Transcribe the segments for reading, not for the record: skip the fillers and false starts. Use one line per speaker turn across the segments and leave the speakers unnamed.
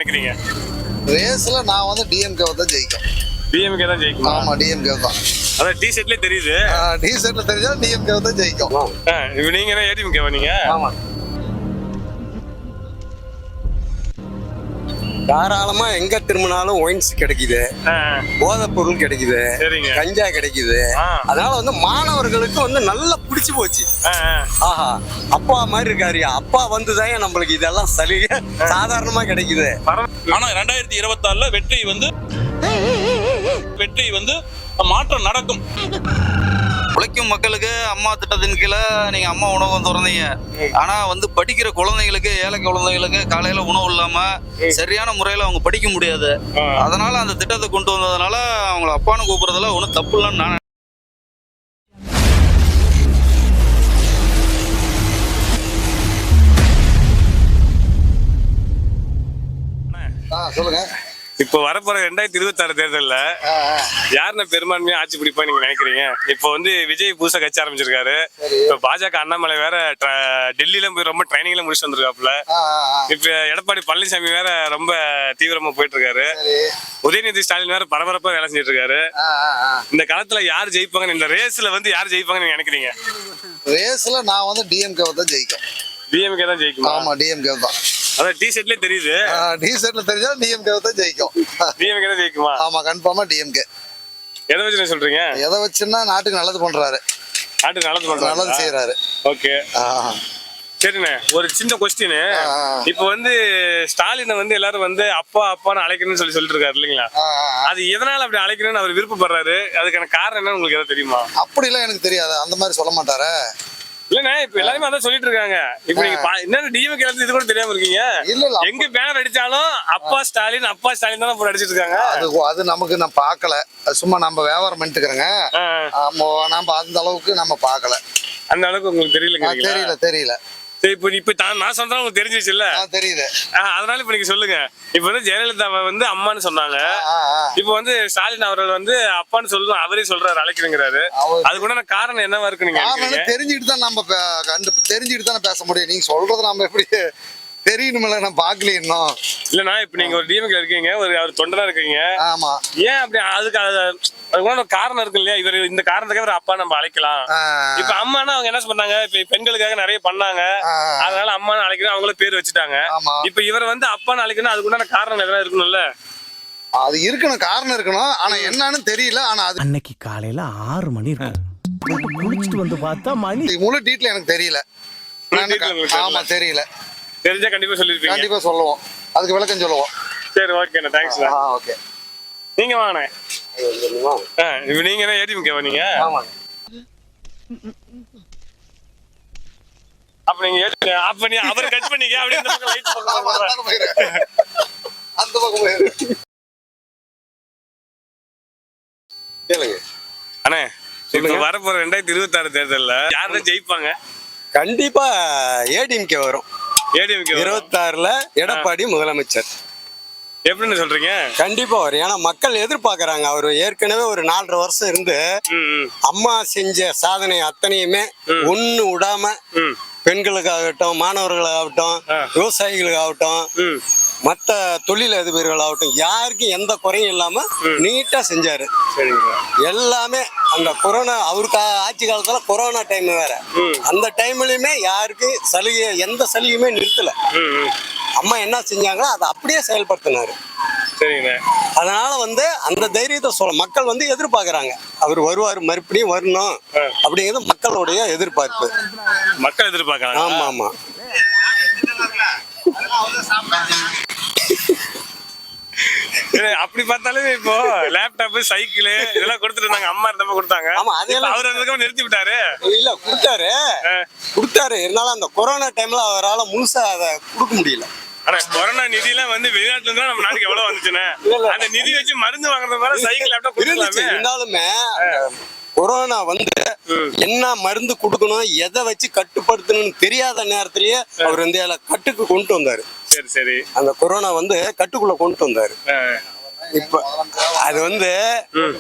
நினைக்கிறீங்க?
ரேஸ்ல நான் வந்து டிஎம்கே தான் ஜெயிக்கும்.
டிஎம்கே தான் ஜெயிக்கும்.
ஆமா, டிஎம்கே தான்.
அதான் டி ஷர்ட்லயே தெரியுது.
டி ஷர்ட்ல தெரிஞ்சா டிஎம்கே தான் ஜெயிக்கும்.
இப்போ நீங்க என்ன ஏடிஎம்கேவா நீங்க?
ஆமா.
தாராளமா எங்க திரும்பினாலும் ஒயின்ஸ் கிடைக்குது, போதைப் பொருள் கிடைக்குது, கஞ்சா கிடைக்குது. அதனால வந்து மாணவர்களுக்கு வந்து நல்லா பிடிச்சு போச்சு. ஆஹா, அப்பா மாதிரி இருக்காரு, அப்பா வந்துதான் நம்மளுக்கு இதெல்லாம் சலுகை சாதாரணமா கிடைக்குது.
ஆனா 2026 வெற்றி வந்து மாற்றம் நடக்கும்.
உழைக்கும் மக்களுக்கு அம்மா திட்டத்தின் கீழே நீங்க அம்மா உணவகம் திறந்தீங்க. ஆனா வந்து படிக்கிற குழந்தைகளுக்கு, ஏழை குழந்தைகளுக்கு காலையில உணவு இல்லாம சரியான முறையில அவங்க படிக்க முடியாது. அதனால அந்த திட்டத்தை கொண்டு வந்ததுனால அவங்கள அப்பான்னு கூப்பிடுறதுல ஒன்றும் தப்பு இல்லைன்னு நான்
சொல்லுங்க.
இப்போ வரப்போற 2026 தேர்தல்ல யாருன்னு பெரும்பான்மையா ஆட்சி பிடிப்பா நீங்க நினைக்கிறீங்க? இப்போ வந்து விஜய் புதுசா கட்சி ஆரம்பிச்சிருக்காரு. இப்போ பாஜக அண்ணாமலை வேற டெல்லியில போய் ரொம்ப ட்ரைனிங்ல முடிச்சு வந்திருக்காப்புல. இப்ப எடப்பாடி பழனிசாமி வேற ரொம்ப தீவிரமா போயிட்டு இருக்காரு. உதயநிதி ஸ்டாலின் வேற பரபரப்பா வேலை செஞ்சுட்டு இருக்காரு. இந்த காலத்துல யார் ஜெயிப்பாங்க? இந்த ரேஸ்ல வந்து யார் ஜெயிப்பாங்கன்னு நீங்க நினைக்கிறீங்க?
ரேஸ்ல நான் வந்து டிஎம்கே தான் ஜெயிக்கும்.
டிஎம்கே தான் ஜெயிக்கும்.
ஆமா, டிஎம்கே தான்.
அதான் டி ஷர்ட்லயே தெரியுது.
டி ஷர்ட்ல தெரிஞ்சா டிஎம்கே தான் ஜெயிக்கும்.
டிஎம்கே தான் ஜெயிக்குமா?
ஆமா, கன்ஃபார்மா டிஎம்கே.
எதை வச்சு சொல்றீங்க?
எதை வச்சுன்னா நாட்டுக்கு நல்லது பண்றாரு.
நாட்டுக்கு நல்லது பண்றாரு,
நல்லது செய்யறாரு.
ஓகே, சரிண்ணே. ஒரு சின்ன கொஸ்டின். இப்ப வந்து ஸ்டாலினை வந்து எல்லாரும் வந்து அப்பா அப்பான்னு அழைக்கணும்னு சொல்லிட்டு இருக்காரு இல்லைங்களா? அது எதனால அப்படி அழைக்கணும்னு அவர் விருப்பப்படுறாரு? அதுக்கான காரணம் என்ன உங்களுக்கு எதாவது தெரியுமா?
அப்படி எல்லாம் எனக்கு தெரியாது. அந்த மாதிரி சொல்ல மாட்டாரு.
இல்லண்ணே, இப்ப எல்லாருமே அதான் சொல்லிட்டு இருக்காங்க. இப்ப நீங்க என்ன டிஎம்கே இது கூட தெரியாம இருக்கீங்க?
இல்ல இல்ல,
எங்க பேனர் அடிச்சாலும் அப்பா ஸ்டாலின் தான் போட்டு அடிச்சிட்டு இருக்காங்க.
அது நமக்கு நான் பாக்கல. சும்மா நம்ம வியாபாரம் பண்ணிட்டுக்கிறேங்க. நம்ம அந்த அளவுக்கு நம்ம பாக்கல.
அந்த அளவுக்கு உங்களுக்கு தெரியல?
தெரியல.
இப்ப நான் சொல்றேன், உங்களுக்கு தெரிஞ்சிச்சு இல்ல?
தெரியுது.
அதனால இப்ப நீங்க சொல்லுங்க. இப்ப வந்து ஜெயலலிதாவை வந்து அம்மான்னு சொன்னாங்க. இப்ப வந்து ஸ்டாலின் அவர்கள் வந்து அப்பான்னு சொல்லுவோம், அவரே சொல்றாரு அழைக்கணுங்கிறாரு. அது கூட காரணம் என்னவா இருக்கு நீங்க?
தெரிஞ்சுட்டு தான் நம்ம தெரிஞ்சுட்டு தானே பேச முடியும். நீங்க சொல்றது நம்ம எப்படி தெரியணுமில்ல, நான் பாக்கல இன்னும்.
இல்லண்ணா, இப்ப நீங்க ஒரு டிஎம்கே இருக்கீங்க, அவர் தொண்டரா இருக்கீங்க.
ஆமா.
ஏன் அப்படி? அதுக்கு காரணம் இருக்கு இல்லையா? இவர் இந்த காரணத்துக்காக ஒரு அப்பா நம்ம அழைக்கலாம். இப்ப அம்மானா அவங்க என்ன பண்ணாங்க, இப்ப பெண்களுக்காக நிறைய பண்ணாங்க. அதனால அம்மான்னு அழைக்கணும், அவங்கள பேர் வச்சுட்டாங்க. இப்ப இவர் வந்து அப்பான்னு அழைக்கணும், அதுக்குண்டான காரணம் எதனா இருக்கணும்ல?
அது இருக்கணும், காரணம் இருக்கணும். ஆனா என்னன்னு தெரியல. ஆனா அது
அன்னைக்கு காலையில 6 மணி இருக்கும். குளிச்சுட்டு வந்து பார்த்தா மணி
முழு டீட்ல எனக்கு தெரியல. ஆமா, தெரியல.
தெரிஞ்சா கண்டிப்பா சொல்லிருப்பீங்க.
கண்டிப்பா சொல்லுவோம், அதுக்கு விளக்கம் சொல்லுவோம்.
சரி, ஓகேண்ணா, தேங்க்ஸ்.
ஓகே,
நீங்க வாங்கண்ணே. இப்ப நீங்க என்ன ஏடிஎம்கேவா நீங்க? அப்ப நீங்க அப்ப நீ அவரை கட் பண்ணீங்க, அப்படியே இந்த பக்கம் லைட் பக்கம்
அந்த பக்கம் போயிரு.
கேளுங்க
அண்ணே. இப்ப வரப்போற 2026 தேர்தல்ல யாரும் ஜெயிப்பாங்க?
கண்டிப்பா ஏடிஎம்கே வரும்.
ஏடிஎம்கே
26ல எடப்பாடி முதலமைச்சர்.
எப்படின்னு சொல்றீங்க?
கண்டிப்பா வரும். ஏன்னா மக்கள் எதிர்பார்க்கறாங்க. அவர் ஏற்கனவே ஒரு 4.5 வருஷம் இருந்து அம்மா செஞ்ச சாதனை அத்தனையுமே ஒண்ணு விடாம பெண்களுக்காகட்டும், மாணவர்களாகட்டும், விவசாயிகளுக்காகட்டும், மற்ற தொழில் அதிபர்களாகட்டும், யாருக்கும் எந்த குறையும் இல்லாம நீட்டா செஞ்சாரு. எல்லாமே அந்த கொரோனா, அவருக்கு ஆட்சி காலத்துல கொரோனா டைம் வேற, அந்த டைம்லயுமே யாருக்கு சலுகை, எந்த சலுகையுமே நிறுத்தல. அம்மா என்ன செஞ்சாங்களோ அதை அப்படியே செயல்படுத்தினாரு.
சரிங்க.
அதனால வந்து அந்த தைரியத்தை சொல்ல மக்கள் வந்து எதிர்பார்க்கறாங்க. அவர் வருவாரு, மறுபடியும் வரணும் அப்படிங்கிறது மக்களுடைய எதிர்பார்ப்பு.
மக்கள் எதிர்பார்க்கறாங்க.
ஆமா ஆமா.
அப்படி பார்த்தாலும் இப்போ லேப்டாப், சைக்கிள் இதெல்லாம் கொடுத்துட்டு இருந்தாங்க. அம்மா இருந்தப்ப கொடுத்தாங்க. அவர் நிறுத்தி விட்டாரு.
இல்ல, கொடுத்தாரு. இருந்தாலும் அந்த கொரோனா டைம்ல அவரால் முழுசா அதை கொடுக்க முடியல.
ஆனா கொரோனா நிதி எல்லாம் வந்து வெளிநாட்டுல இருந்தா நம்ம நாட்டுக்கு எவ்வளவு வந்துச்சுன்னு, அந்த நிதி வச்சு மருந்து வாங்குறதுனால சைக்கிள், லேப்டாப்
இருந்தாலுமே கொரோனா வந்து என்ன மருந்து கொடுக்கணும், எதை வச்சு கட்டுப்படுத்தணும்னு தெரியாத நேரத்திலேயே அவர் இந்தியால கட்டுக்கு கொண்டு வந்தாரு.
சரி, அந்த
கொரோனா வந்து கட்டுக்குள்ள கொண்டு வந்தாரு. இப்ப அது வந்து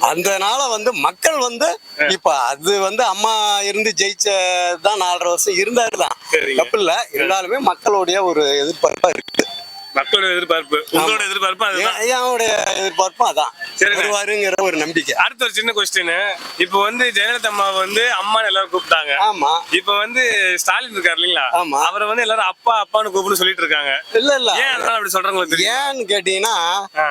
அதனால வந்து மக்கள் வந்து இப்ப அது வந்து அம்மா இருந்து ஜெயிச்சதான் 4.5 வருஷம் இருந்தாருதான், தப்பு இல்ல. இருந்தாலுமே மக்களுடைய ஒரு எதிர்பார்ப்பா இருக்கு.
மக்களோட எதிர்பார்ப்பு, உங்களோட எதிர்பார்ப்பு அதுதான்.
ஐயாவுடைய எதிர்பார்ப்பும் அதான்
சரிண்ணே.
வருவாருங்கிற ஒரு நம்பிக்கை.
அடுத்த ஒரு சின்ன கொஸ்டின், இப்போ வந்து ஜெயலலிதா அம்மா வந்து அம்மான்னு எல்லாரும் கூப்பிட்டாங்க.
ஆமா.
இப்போ வந்து ஸ்டாலின் இருக்காரு இல்லீங்களா,
ஆமா.
அவரை வந்து எல்லாரும் அப்பா அப்பான்னு கூப்பிட்டு சொல்லிட்டு இருக்காங்க.
இல்ல
ஏன் அதனால அப்படி சொல்றாங்க தெரியும்?
ஏன்னு கேட்டீங்கன்னா
ஆ,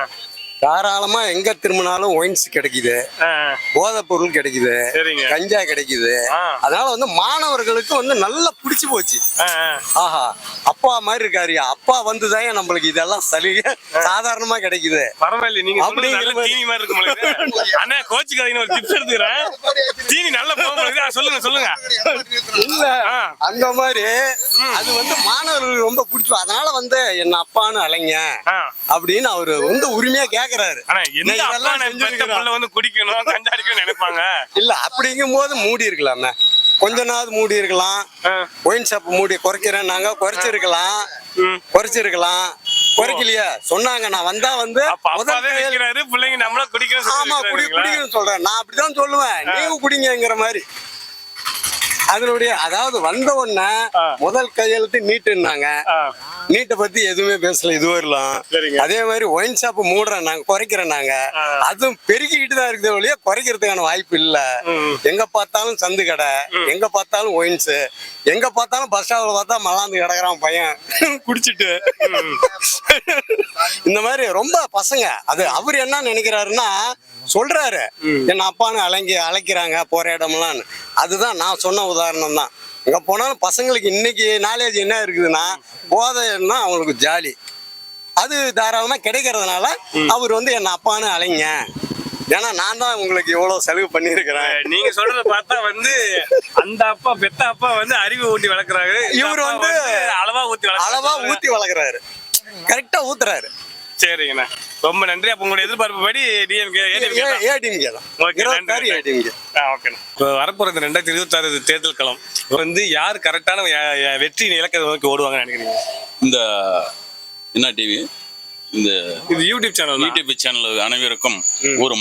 தாராளமா எங்க திரும்பினாலும் ஒயின்ஸ் கிடைக்குது,
ஆ,
போதைப் பொருள் கிடைக்குது,
சரிங்க.
கஞ்சா கிடைக்குது.
ஆ.
அதனால வந்து மாணவர்களுக்கு வந்து நல்லா பிடிச்சு போச்சு.
ஆ, ஆ.
ஆஹா, அப்பா மாதிரி இருக்காருயா, அப்பா வந்துதான் நம்மளுக்கு இதெல்லாம் சலுகை சாதாரணமா கிடைக்குது.
பரவாயில்ல, நீங்க
அப்படிங்கிற
சொல்றது நல்ல
மாதிரி.
தீனி மாதிரி இருக்கு உங்களுக்கு. அண்ணா கோச்சுக்காதீங்க, ஒரு டிப்ஸ் எடுத்துக்கிறேன். தீனி நல்ல போக சொல்லுங்க சொல்லுங்க.
இல்ல
ஆ.
அந்த மாதிரி அது வந்து மாணவர்களுக்கு ரொம்ப பிடிச்சு, அதனால வந்து என்ன அப்பான்னு அலைங்க
ஆ.
அப்படின்னு அவரு வந்து உரிமையா கேக்குறாரு.
ஆனா எந்த
இன்னைக்கு
அப்பா
இதெல்லாம்
நான் பெத்த
செஞ்சிருக்கிறோம்.
புள்ள வந்து குடிக்கணும் கஞ்சா அடிக்கணும்னு நினைப்பாங்க.
இல்ல அப்படிங்கும் போது மூடி இருக்கலாமே, கொஞ்ச நாள் மூடி இருக்கலாம்.
ஆ.
ஒயின் ஷாப் மூடி குறைக்கிறேன் நாங்க குறைச்சிருக்கலாம்,
ம்.
குறைச்சிருக்கலாம். குறைக்கலையா சொன்னாங்க, நான் வந்தா வந்து
அப்ப
முதல்
அப்பாவே
கையில்
வைக்கிறாரு, பிள்ளைங்க நம்மள குடிக்கணும்
ஆமா குடிக்கணும்னு சொல்றேன். நான் அப்படிதான் சொல்லுவேன், நீங்க குடிங்கிற மாதிரி. அதனுடைய அதாவது வந்த உடனே
ஆ.
முதல் கையெழுத்து நீட்டுன்னாங்க. நீட்டை பத்தி எதுவுமே பேசல இது வரலாம்.
சரிங்க.
அதே மாதிரி ஒயின் ஷாப் மூடுறேன் நாங்க, குறைக்கிறேன் நாங்க.
ஆ.
அதுவும் பெருக்கிக்கிட்டு தான் இருக்குது வழியா குறைக்கிறதுக்கான வாய்ப்பு இல்ல.
ம்.
எங்க பார்த்தாலும் சந்து கடை, எங்க பார்த்தாலும் ஒயின்ஸ், எங்க பார்த்தாலும் பஸ் ஸ்டாப்ல பார்த்தா மலாந்து கிடக்குறான் பையன் குடிச்சிட்டு. இந்த மாதிரி ரொம்ப பசங்க. அது அவர் என்ன நினைக்கிறாருன்னா சொல்றாரு, என்ன அப்பான்னு அழைக்கிறாங்க போற இடம்லாம். அதுதான் நான் சொன்ன உதாரணம் தான். எங்க போனாலும் பசங்களுக்கு இன்னைக்கு நாலேஜ் என்ன இருக்குதுன்னா போதைன்னா அவங்களுக்கு ஜாலி, அது தாராளமா கிடைக்கிறதுனால அவர் வந்து என்ன அப்பான்னு அலைங்க, ஏன்னா நான் தான் உங்களுக்கு எவ்வளவு செலவு பண்ணிருக்கிறேன்.
நீங்க சொல்றத பார்த்தா வந்து அந்த அப்பா பெத்த அப்பா வந்து அறிவு ஊட்டி வளர்க்குறாரு,
இவர் வந்து
அளவா ஊத்தி
அளவா ஊத்தி வளர்க்குறாரு, கரெக்டா ஊத்துறாரு.
சரிங்கண்ணா, ரொம்ப நன்றி. அப்ப உங்களுடைய எதிர்பார்ப்பு படி டிஎம்கே
ஏடிஎம்கே தான்.
ஓகே,
26 ஏடிஎம்கே.
ஓகேண்ணா. இப்போ வரப்போறது 2026 தேர்தல் களம் வந்து யார் கரெக்டான வெற்றி இலக்கை நோக்கி ஓடுவாங்கன்னு நினைக்கிறீங்க?
இந்த என்ன டிவி, இந்த
இது யூடியூப் சேனல்.
யூடியூப் சேனல் அனைவருக்கும் ஒரு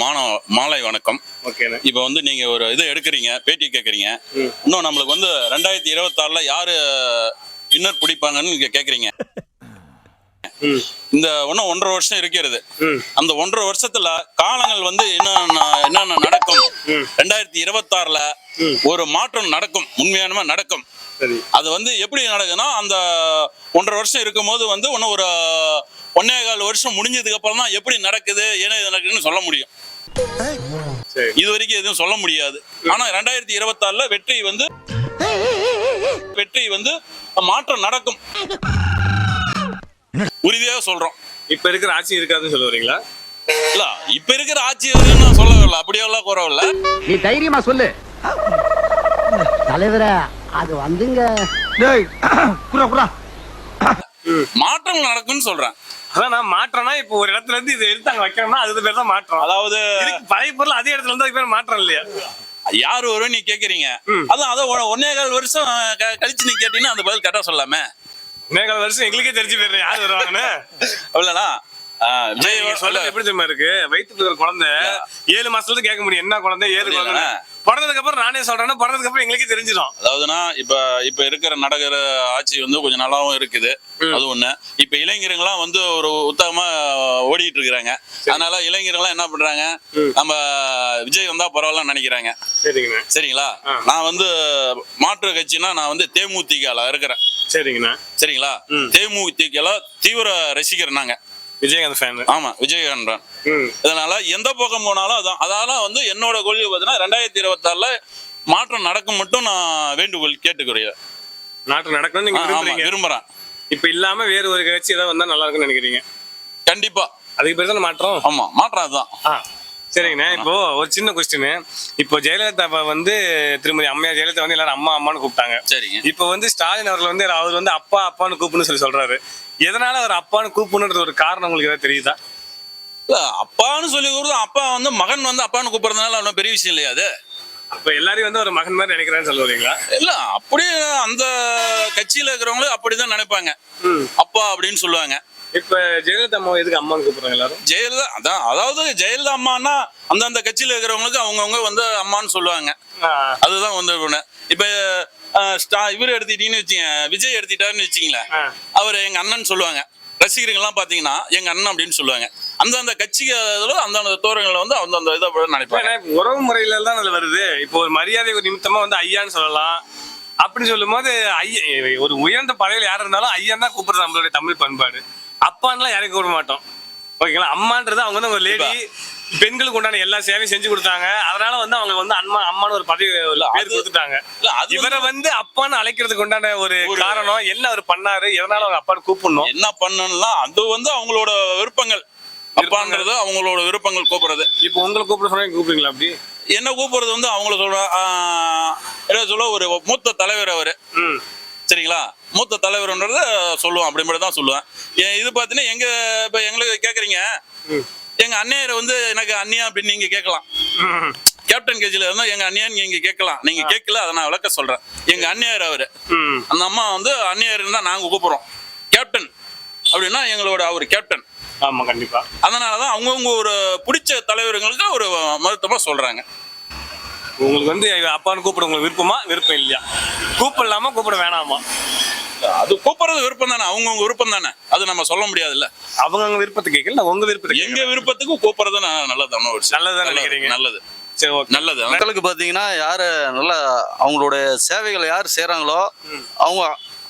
மாலை வணக்கம்.
ஓகேண்ணா.
இப்போ வந்து நீங்க ஒரு இது எடுக்கிறீங்க, பேட்டி கேட்குறீங்க. இன்னும் நம்மளுக்கு வந்து 2026 யாரு இன்னர் பிடிப்பாங்கன்னு நீங்க கேட்குறீங்க. இந்த இன்னும் 1.5 வருஷம் இருக்கிறது. அந்த 1.5 வருஷத்துல காலங்கள் வந்து என்னென்ன நடக்கும், 2026 ஒரு மாற்றம் நடக்கும், உண்மையான நடக்கும். அது வந்து எப்படி நடக்குதுன்னா, அந்த 1.5 வருஷம் இருக்கும்போது வந்து இன்னும் ஒரு 1.25 வருஷம் முடிஞ்சதுக்கு அப்புறம் தான் எப்படி நடக்குது என்ன நடக்குதுன்னு சொல்ல முடியும். இது வரைக்கும் எதுவும் சொல்ல முடியாது. ஆனா 2026 வெற்றி வந்து மாற்றம் நடக்கும், உறுதியாக சொல்றோம்.
இப்ப இருக்கிற ஆட்சி இருக்காதுன்னு சொல்ல வரீங்களா?
இல்ல, இப்ப இருக்கிற ஆட்சி நான் சொல்ல வரல, அப்படியெல்லாம் குறவில்ல.
நீ தைரியமா சொல்லு தலைவரே. அது வந்துங்க
மாற்றம் நடக்கும்னு சொல்றேன்.
அதான் நான் மாற்றம்னா இப்போ ஒரு இடத்துல இருந்து இதை எடுத்து அங்க வைக்கணும்னா அது பேர் தான் மாற்றம்.
அதாவது
பழைய பொருள் அதே இடத்துல இருந்து பேர் மாற்றம் இல்லையா?
யாரு வரும் நீ கேக்குறீங்க, அதான் 1.25 வருஷம் கழிச்சு நீ கேட்டீங்கன்னா அந்த பதில் கரெக்டா சொல்லாமே.
1.25 வருஷம் எங்களுக்கே தெரிஞ்சு போயிடுறேன் யார் வருவாங்கன்னு.
அவ்வளோனா
விஜய் சொல்றது எப்படி தெரியுமா இருக்கு? வயிற்றுல இருக்கிற குழந்தை 7 மாசத்துல இருந்து கேட்க முடியும் என்ன குழந்தை ஏது குழந்தை. பிறந்ததுக்கு அப்புறம் நானே சொல்றேன்னா பிறந்ததுக்கு அப்புறம் எங்களுக்கே தெரிஞ்சிடும்.
அதாவதுனா இப்ப இருக்கிற நடக்கிற ஆட்சி வந்து கொஞ்சம் நல்லாவும் இருக்குது, அது ஒண்ணு. இப்ப இளைஞர்கள்லாம் வந்து ஒரு உத்தமமா ஓடிட்டு இருக்கிறாங்க. அதனால இளைஞர்கள்லாம் என்ன பண்றாங்க, நம்ம விஜய் வந்தா பரவாயில்லன்னு நினைக்கிறாங்க. சரிங்களா? நான் வந்து மாற்று கட்சினா நான் வந்து தேமுதிகல இருக்கிறேன்.
சரிங்கண்ணா.
சரிங்களா? தேமுதிகல தீவிர ரசிகர் நாங்க,
விஜயகாந்த் ஃபேன்.
ஆமா, விஜயகாந்த். இதனால எந்த பக்கம் போனாலும் அதான். அதனால வந்து என்னோட கொள்கை பார்த்தீங்கன்னா 2026 மாற்றம் நடக்கும் மட்டும் நான் வேண்டுகோள் கேட்டுக்கிறேன்.
நாட்டு நடக்கணும்னு நீங்க
விரும்புறேன்.
இப்ப இல்லாம வேற ஒரு கட்சி ஏதாவது வந்தா நல்லா இருக்கும்னு நினைக்கிறீங்க?
கண்டிப்பா.
அதுக்கு பேர் தான் மாற்றம்.
ஆமா, மாற்றம் அதுதான்.
சரிங்கண்ணா. இப்போ ஒரு சின்ன கொஸ்டின். இப்போ ஜெயலலிதா வந்து திருமதி அம்மையா ஜெயலலிதா வந்து எல்லாரும் அம்மா அம்மான்னு கூப்பிட்டாங்க.
சரிங்க.
இப்போ வந்து ஸ்டாலின் அவர்கள் வந்து அவர் வந்து அப்பா அப்பான்னு கூப்பிடுன்னு சொல்றாரு. எதனால அவர் அப்பான்னு கூப்பிடணுன்றது ஒரு காரணம் உங்களுக்கு ஏதாவது தெரியுதா?
இல்ல, அப்பான்னு சொல்லி கூப்பிடுறது, அப்பா வந்து மகன் வந்து அப்பான்னு கூப்பிடுறதுனால ஒன்றும் பெரிய விஷயம் இல்லையா அது?
அப்ப எல்லாரையும் வந்து ஒரு மகன் மாதிரி நினைக்கிறேன்னு சொல்லுவீங்களா?
இல்ல, அப்படியே அந்த கட்சியில இருக்கிறவங்களும் அப்படிதான் நினைப்பாங்க, அப்பா அப்படின்னு சொல்லுவாங்க.
இப்ப ஜெயலலிதா அம்மா எதுக்கு அம்மான்னு கூப்பிடுறாங்க எல்லாரும்?
ஜெயலலிதா அதான், அதாவது ஜெயலலிதா அம்மானா அந்தந்த கட்சியில இருக்கிறவங்களுக்கு அவங்கவுங்க வந்து அம்மான்னு சொல்லுவாங்க. அதுதான் வந்து இப்ப இவர் எடுத்துட்டீங்கன்னு வச்சுங்க, விஜய் எடுத்துட்டாருன்னு வச்சுங்களேன், அவர் எங்க அண்ணன் சொல்லுவாங்க. ரசிகர்கள்லாம் பாத்தீங்கன்னா எங்க அண்ணன் அப்படின்னு சொல்லுவாங்க. அந்தந்த கட்சிகள் அந்தந்த தோரங்களை வந்து அந்தந்த இதை நினைப்பாங்க.
உறவு முறையில தான் அதுல வருது. இப்போ ஒரு மரியாதை ஒரு நிமித்தமா வந்து ஐயான்னு சொல்லலாம். அப்படி சொல்லும் போது ஐயா, ஒரு உயர்ந்த பதவியில் யார் இருந்தாலும் ஐயான் தான் கூப்பிடுறது நம்மளுடைய தமிழ் பண்பாடு. அப்பான்லாம் யாரையும் கூப்பிட மாட்டோம். ஓகேங்களா? அம்மான்றது அவங்க வந்து ஒரு லேடி, பெண்களுக்கு உண்டான எல்லா சேவையும் செஞ்சு கொடுத்தாங்க. அதனால வந்து அவங்க வந்து அம்மான்னு ஒரு பதவி பேர் கொடுத்துட்டாங்க. இவரை வந்து அப்பான்னு அழைக்கிறதுக்கு உண்டான ஒரு காரணம் என்ன? அவர் பண்ணாரு, எதனால அவங்க அப்பான்னு கூப்பிடணும்,
என்ன பண்ணலாம், அது வந்து அவங்களோட விருப்பங்கள். அப்பான்றது அவங்களோட விருப்பங்கள் கூப்பிடுறது.
இப்போ உங்களை கூப்பிட சொன்னா கூப்பிடுங்களா? அப்படி
என்ன கூப்பிடுறது வந்து அவங்கள சொல்ல ஒரு மூத்த தலைவர் அவரு. சரிங்களா? மூத்த தலைவர்ன்றத சொல்லுவோம். அப்படி மட்டும் தான் சொல்லுவேன். இது பார்த்தீங்கன்னா இப்போ எங்களுக்கு கேட்குறீங்க, எங்க அண்ணியரை வந்து எனக்கு அண்ணியா அப்படின்னு நீங்க கேட்கலாம். கேப்டன் கேஜில இருந்தா எங்க அண்ணியான்னு நீங்க கேட்கலாம். நீங்க கேட்கல, அதை நான் விளக்க சொல்றேன். எங்க அண்ணியார் அவரு. அந்த அம்மா வந்து அண்ணியார் இருந்தா நாங்க கூப்பிடுறோம். கேப்டன் அப்படின்னா எங்களோட அவர் கேப்டன்.
ஆமா, கண்டிப்பா.
அதனாலதான் அவங்கவுங்க ஒரு பிடிச்ச தலைவர்களுக்கு ஒரு மருத்துவமா சொல்றாங்க.
உங்களுக்கு வந்து அப்பான்னு கூப்பிட உங்களுக்கு விருப்பமா, விருப்பம் இல்லையா? கூப்பிடலாமா, கூப்பிட வேணாமா?
அது கூப்பிடுறது விருப்பம் தானே, அவங்கவுங்க விருப்பம் தானே. அது நம்ம சொல்ல முடியாதுல்ல.
அவங்க விருப்பத்தை கேட்கல, உங்க விருப்பத்தை.
எங்க விருப்பத்துக்கு கூப்பிடுறது நல்லது.
நல்லதுதான் நினைக்கிறீங்க?
நல்லது.
சரி, ஓகே,
நல்லது.
மக்களுக்கு பார்த்தீங்கன்னா யார் நல்லா அவங்களோட சேவைகளை யார் செய்கிறாங்களோ அவங்க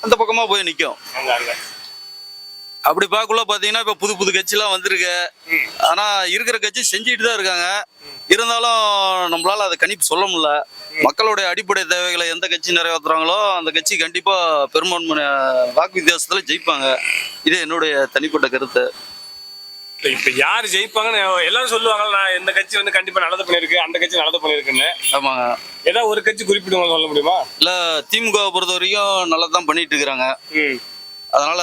அந்த பக்கமாக போய் நிற்கும். அப்படி பார்க்கல பார்த்தீங்கன்னா இப்போ புது புது கட்சிலாம் வந்திருக்கு. ஆனால் இருக்கிற கட்சி செஞ்சுட்டு தான் இருக்காங்க. இருந்தாலும் நம்மளால அதை கணிப்பு சொல்ல முடியல. மக்களுடைய அடிப்படை தேவைகளை எந்த கட்சி நிறைவேற்றுறாங்களோ அந்த கட்சி கண்டிப்பாக பெரும்பான்மை வாக்கு வித்தியாசத்தில் ஜெயிப்பாங்க. இது என்னுடைய தனிப்பட்ட கருத்து.
இப்ப யாரு ஜெயிப்பாங்கன்னு எல்லாரும் சொல்லுவாங்க. நான் இந்த கட்சி வந்து கண்டிப்பா நல்லது பண்ணிருக்கு, அந்த கட்சி நல்லது பண்ணிருக்குன்னு.
ஆமாங்க.
ஏதாவது ஒரு கட்சி குறிப்பிட்டு சொல்ல முடியுமா?
இல்லை, திமுகவை பொறுத்த வரைக்கும் நல்லா தான் பண்ணிட்டு இருக்கிறாங்க. அதனால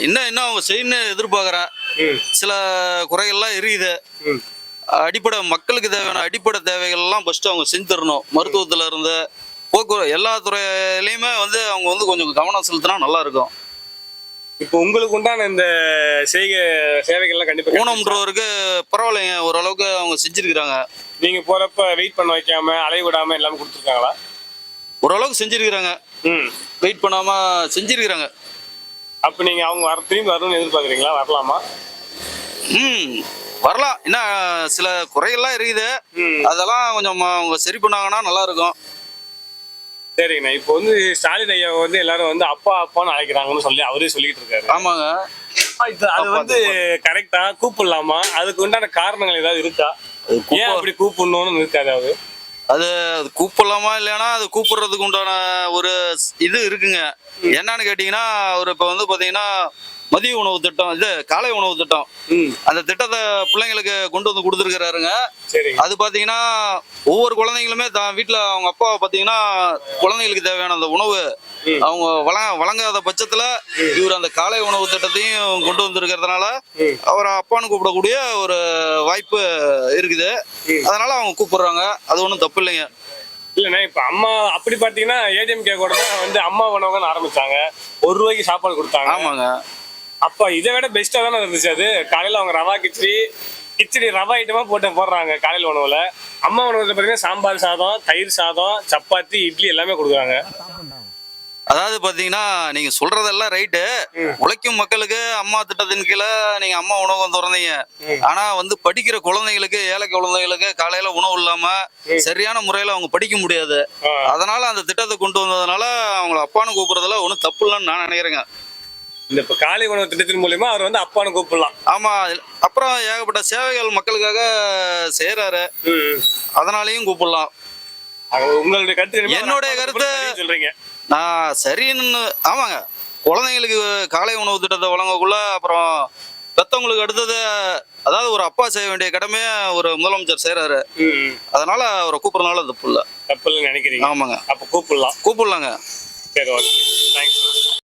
இன்னும் அவங்க செய்யணும்னு எதிர்பார்க்குறேன். சில குறைகள்லாம் இருக்குது. அடிப்படை மக்களுக்கு தேவையான அடிப்படை தேவைகள்லாம் ஃபர்ஸ்ட் அவங்க செஞ்சு தரணும். மருத்துவத்துல இருந்து போக்குவரத்து எல்லா துறையிலையுமே வந்து அவங்க வந்து கொஞ்சம் கவனம் செலுத்தினா நல்லா இருக்கும்.
இப்போ உங்களுக்கு உண்டான இந்த சேவைகள்லாம் கண்டிப்பா
ஊனமுற்றோருக்கு பரவாயில்லைங்க, ஓரளவுக்கு அவங்க செஞ்சிருக்கிறாங்க.
நீங்க போறப்ப வெயிட் பண்ண வைக்காம அலைய விடாம எல்லாமே கொடுத்துருக்காங்களா?
ஓரளவுக்கு செஞ்சிருக்கிறாங்க. வெயிட் பண்ணாம செஞ்சிருக்கிறாங்க.
அப்ப நீங்க அவங்க திரும்பி வரணும்னு எதிர்பார்க்குறீங்களா? வரலாமா?
வரலாம். இன்னும் சில குறைகள்லாம் இருக்குது. அதெல்லாம் கொஞ்சம் அவங்க சரி பண்ணாங்கன்னா நல்லா இருக்கும்.
சரிங்கண்ணா. இப்போ வந்து ஸ்டாலின் ஐயா வந்து எல்லாரும் வந்து அப்பா அப்பான்னு அழைக்கிறாங்கன்னு சொல்லி அவரே சொல்லிட்டு இருக்காரு.
ஆமாங்க.
அது வந்து கரெக்டா? கூப்பிடலாமா? அதுக்கு உண்டான காரணங்கள் ஏதாவது இருக்கா? ஏன் அப்படி கூப்பிடணும்னு இருக்காது?
அது கூப்பிடலாமா இல்லைன்னா அது கூப்பிடுறதுக்கு உண்டான ஒரு இது இருக்குங்க. என்னன்னு கேட்டீங்கன்னா, அவர் இப்போ வந்து பார்த்தீங்கன்னா மதிய உணவு திட்டம், இது காலை உணவு திட்டம், அந்த திட்டத்தை பிள்ளைங்களுக்கு கொண்டு வந்து கொடுத்துருக்கிறாருங்க. அது பார்த்தீங்கன்னா ஒவ்வொரு குழந்தைங்களுமே தான் வீட்டில் அவங்க அப்பா பார்த்தீங்கன்னா குழந்தைங்களுக்கு தேவையான அந்த உணவு அவங்க வழங்காத பட்சத்தில் இவர் அந்த காலை உணவு திட்டத்தையும் கொண்டு வந்திருக்கிறதுனால அவரை அப்பான்னு கூப்பிடக்கூடிய ஒரு வாய்ப்பு இருக்குது. அதனால அவங்க கூப்பிடுறாங்க. அது ஒன்றும் தப்பு இல்லைங்க.
இல்லைண்ணா, இப்போ அம்மா அப்படி பார்த்தீங்கன்னா ஏடிஎம்கே கூட தான் வந்து அம்மா உணவுன்னு ஆரம்பிச்சாங்க. ₹1 சாப்பாடு கொடுத்தாங்க.
ஆமாங்க.
அப்ப இதை விட பெஸ்டா தானே இருந்துச்சு அது. காலையில அவங்க ரவா கிச்சடி ரவா ஐட்டமா போடுறாங்க காலையில உணவுல. அம்மா உணவுல பாத்தீங்கன்னா சாம்பார் சாதம், தயிர் சாதம், சப்பாத்தி, இட்லி எல்லாமே கொடுக்குறாங்க.
அதாவது பாத்தீங்கன்னா நீங்க சொல்றதெல்லாம் ரைட்டு. உழைக்கும் மக்களுக்கு அம்மா திட்டத்தின் கீழே நீங்க அம்மா உணவகம் திறந்தீங்க. ஆனா வந்து படிக்கிற குழந்தைங்களுக்கு, ஏழை குழந்தைங்களுக்கு காலையில உணவு இல்லாம சரியான முறையில அவங்க படிக்க முடியாது. அதனால அந்த திட்டத்தை கொண்டு வந்ததுனால அவங்களை அப்பான்னு கூப்பிடுறதுல ஒன்றும் தப்பு இல்லைன்னு நான் நினைக்கிறேங்க.
இந்த காலை உணவு திட்டத்தின் மூலியமா அவர் வந்து அப்பான்னு கூப்பிடலாம்.
ஆமா. அப்புறம் ஏகப்பட்ட சேவைகள் மக்களுக்காக செய்யறாரு. அதனாலையும் கூப்பிடலாம்.
உங்களுடைய கருத்து?
என்னுடைய கருத்து
சொல்றீங்க
நான் சரின்னு. ஆமாங்க. குழந்தைங்களுக்கு காலை உணவு திட்டத்தை வழங்கக்குள்ள அப்புறம் பெத்தவங்களுக்கு அடுத்தது, அதாவது ஒரு அப்பா செய்ய வேண்டிய கடமையை ஒரு முதலமைச்சர் செய்யறாரு. அதனால அவரை கூப்பிடுறதுனால தப்பு இல்லை.
தப்பு இல்லைன்னு நினைக்கிறீங்க?
ஆமாங்க.
அப்ப கூப்பிடலாங்க.
கூப்பிடலாங்க.
சரி, ஓகே, தேங்க்ஸ்.